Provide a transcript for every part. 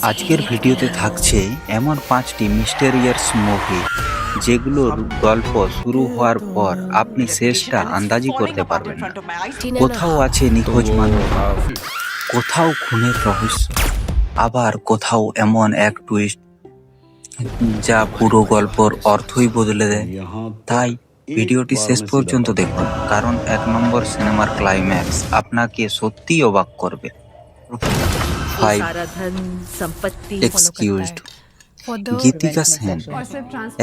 আজকের ভিডিওতে থাকছে এমন 5টি মিস্টেরিয়াস মুভি যেগুলোর গল্প শুরু হওয়ার পর আপনি শেষটা আন্দাজি করতে পারবেন না। কোথাও আছে নিখোঁজ মানুষ, কোথাও খুনের রহস্য, আবার কোথাও এমন এক টুইস্ট যা পুরো গল্পর অর্থই বদলে দেয়। তাই ভিডিওটি শেষ পর্যন্ত দেখুন, কারণ 1 নম্বর সিনেমার ক্লাইম্যাক্স আপনাকে সত্যিই অবাক করবে। 5. এক্সকিউজড। গীতিকা সেন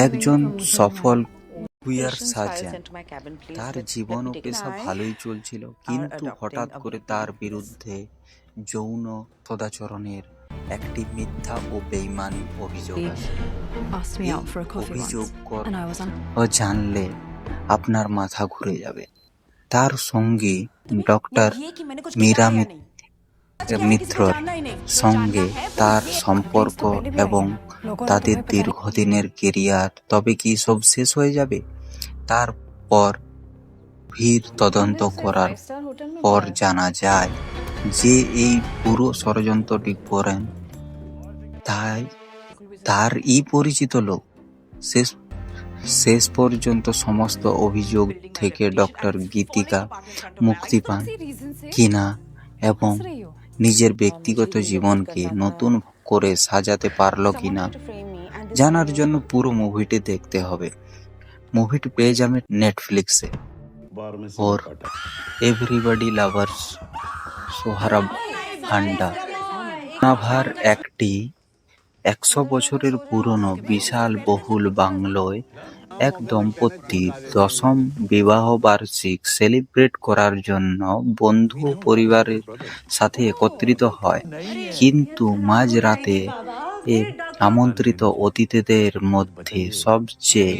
একজন সফল কুইয়ার সার্জন। তার জীবন ও পেশা ভালোই চলছিল, কিন্তু হঠাৎ করে তার বিরুদ্ধে যৌন সদাচরণের একটি মিথ্যা ও বেইমানি অভিযোগ আসে। অভিযোগ জানলে আপনার মাথা ঘুরে যাবে। তার সঙ্গী ডক্টর মীরা মিত্রর সঙ্গে তার সম্পর্ক এবং তাদের দীর্ঘদিনের কেরিয়ার। তবে কি সব শেষ হয়ে যাবে? তারপর গভীর তদন্ত করার পর জানা যায় যে এই পুরো ষড়যন্ত্রটি করেন তারই পরিচিত লোক। শেষ পর্যন্ত সমস্ত অভিযোগ থেকে ডক্টর গীতিকা মুক্তি পান কিনা এবং নিজের ব্যক্তিগত জীবনকে নতুন করে সাজাতে পারল কিনা জানার জন্য পুরো মুভিটি দেখতে হবে। মুভিটি পেয়ে যাবে নেটফ্লিক্সে। और এভরিবডি লাভার্স সোহরাব ভান্ডা। নাভার একটি 100 বছরের পুরনো বিশাল বহুল বাংলোয় এক দম্পতি 10ম বিবাহ বার্ষিক সেলিব্রেট করার জন্য বন্ধু ও পরিবারের সাথে একত্রিত হয়, কিন্তু মাঝরাতে আমন্ত্রিত অতিথিদের মধ্যে সবচেয়ে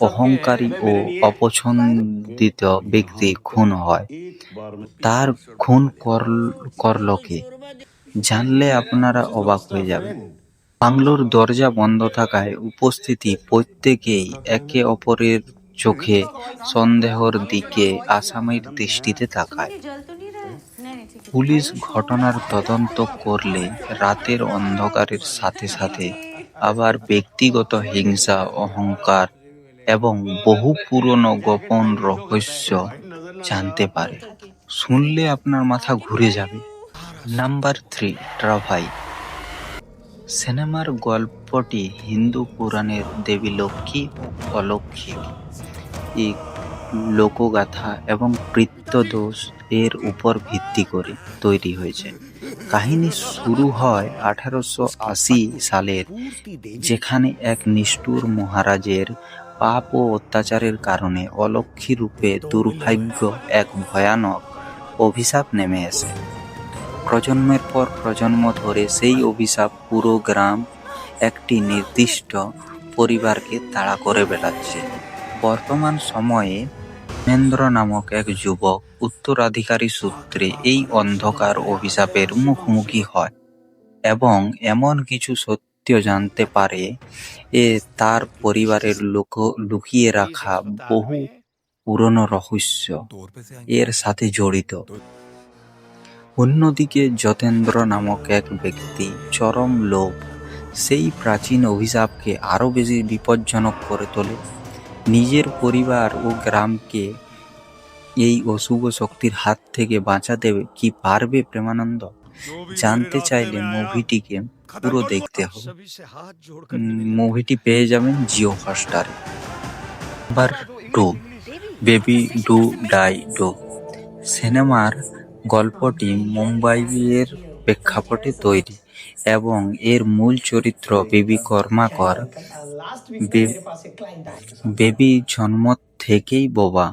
অহংকারী ও অপছন্দিত ব্যক্তি খুন হয়। তার খুন করল কে জানলে আপনারা অবাক হয়ে যাবেন। বাংলোর দরজা বন্ধ থাকায় উপস্থিতি প্রত্যেকেই একে অপরের চোখে সন্দেহের দিকে আসামির দৃষ্টিতে তাকায়। পুলিশ ঘটনার তদন্ত করলে রাতের অন্ধকারের সাথে সাথে আবার ব্যক্তিগত হিংসা, অহংকার এবং বহু পুরনো গোপন রহস্য জানতে পারে। শুনলে আপনার মাথা ঘুরে যাবে। নাম্বার 3, ট্রাভাই। সিনেমার গল্পটি হিন্দু পুরাণের দেবী লক্ষ্মী ও অলৌকিক লোকগাথা এবং পিতৃদোষ এর উপর ভিত্তি করে তৈরি হয়েছে। কাহিনী শুরু হয় 1880 সালের, যেখানে এক নিষ্ঠুর মহারাজের পাপ ও অত্যাচারের কারণে অলক্ষ্মী রূপে দুর্ভাগ্য এক ভয়ানক অভিশাপ নেমে আসে। প্রজন্মের পর প্রজন্ম ধরে সেই অভিশাপ পুরো গ্রাম একটি নির্দিষ্ট পরিবারকে তাড়া করে বেড়াচ্ছে। বর্তমান সময়ে মহেন্দ্র নামক এক যুবক উত্তরাধিকারী সূত্রে এই অন্ধকার অভিশাপের মুখোমুখি হয় এবং এমন কিছু সত্য জানতে পারে তার পরিবারের লুকিয়ে রাখা বহু পুরনো রহস্য এর সাথে জড়িত। অন্যদিকে যতেন্দ্র নামক এক ব্যক্তি চরম লোভ সেই প্রাচীন অভিশাপকে আরো বেশি বিপজ্জনক করে তোলে। নিজের পরিবার ও গ্রামকে এই অশুভ শক্তির হাত থেকে বাঁচাতে কি পারবে প্রেমানন্দ? জানতে চাইলে মুভিটিকে পুরো দেখতে হবে। মুভিটি পেয়ে যাবেন জিও হটস্টারে। Number 2, baby do die do. সিনেমার গল্পটি মুম্বাইয়ের প্রেক্ষাপটে তৈরি এবং এর মূল চরিত্র বেবি কর্মাকর। বেবি জন্ম থেকেই বোবা,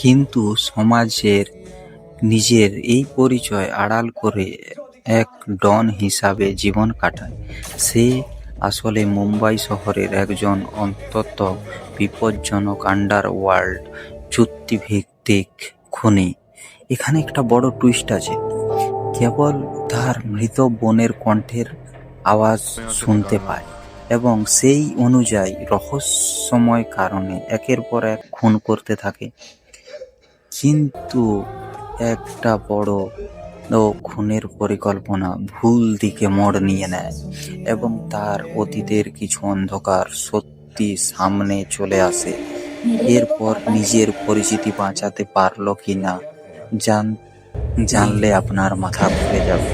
কিন্তু সমাজের নিজের এই পরিচয় আড়াল করে এক ডন হিসাবে জীবন কাটায়। সে আসলে মুম্বাই শহরের একজন অত্যন্ত বিপজ্জনক আন্ডারওয়ার্ল্ড চুক্তিভিত্তিক খুনি। এখানে একটা বড় টুইস্ট আছে। কেবল তার মৃত বোনের কণ্ঠের আওয়াজ শুনতে পায় এবং সেই অনুযায়ী রহস্যময় কারণে একের পর এক খুন করতে থাকে। কিন্তু একটা বড় ও খুনের পরিকল্পনা ভুল দিকে মোড় নিয়ে নেয় এবং তার অতীতের কিছু অন্ধকার সত্যি সামনে চলে আসে। এরপর নিজের পরিচিতি বাঁচাতে পারলো কিনা জানলে আপনার মাথা ঘুরে যাবে।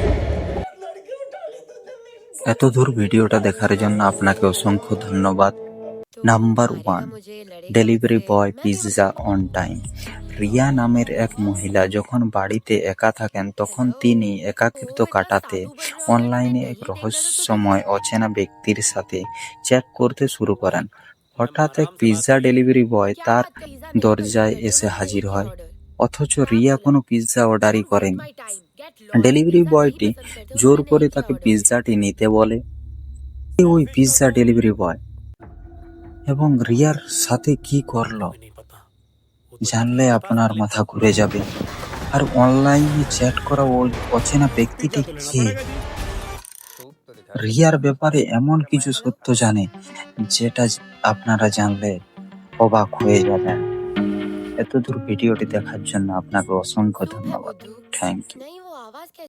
এতদূর ভিডিওটা দেখার জন্য আপনাকে অসংখ্য ধন্যবাদ। Number 1, delivery boy pizza on time. Riya নামের এক মহিলা যখন বাড়িতে একা থাকেন তখন তিনি একাকিত্ব কাটাতে অনলাইনে এক রহস্যময় অচেনা ব্যক্তির সাথে চ্যাট করতে শুরু করেন। হঠাৎ এক পিৎজা ডেলিভারি বয় তার দরজায় এসে হাজির হয়, অথচ রিয়া কোনো পিৎজা অর্ডারই করেনি। ডেলিভারি বয়টি জোর করে তাকে পিৎজাটি নিতে বলে। ওই পিৎজা ডেলিভারি বয় এবং রিয়ার সাথে কি করলো জানলে আপনার মাথা ঘুরে যাবে। আর অনলাইনে চ্যাট করা ওই অচেনা ব্যক্তিটি কে? রিয়ার ব্যাপারে এমন কিছু সত্য জানে যেটা আপনারা জানলে অবাক হয়ে যাবেন। এতদূর ভিডিওটি দেখার জন্য আপনাকে অসংখ্য ধন্যবাদ। Thank you.